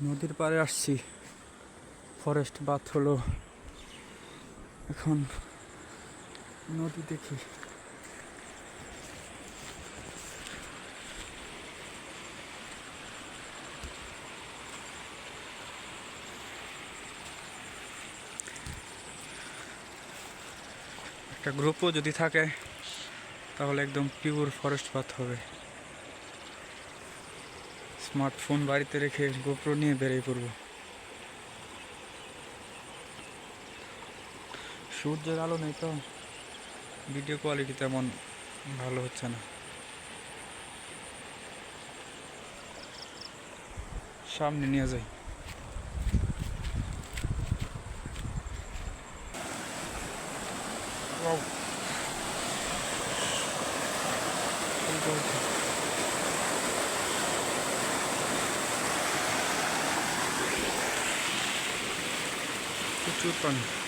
নদীর পাড়ে আসছি, ফরেস্ট বাথ হলো। এখন নদী দেখি। একটা গ্রুপও যদি থাকে তাহলে একদম পিওর ফরেস্ট বাথ হবে। স্মার্টফোন বাড়িতে রেখে গোপ্রো নিয়ে বেরিয়ে পড়ব। সূর্যের আলো নেই তো ভিডিও কোয়ালিটি তেমন ভালো হচ্ছে না। সামনে নিয়ে যাই। প্রচুর পানি।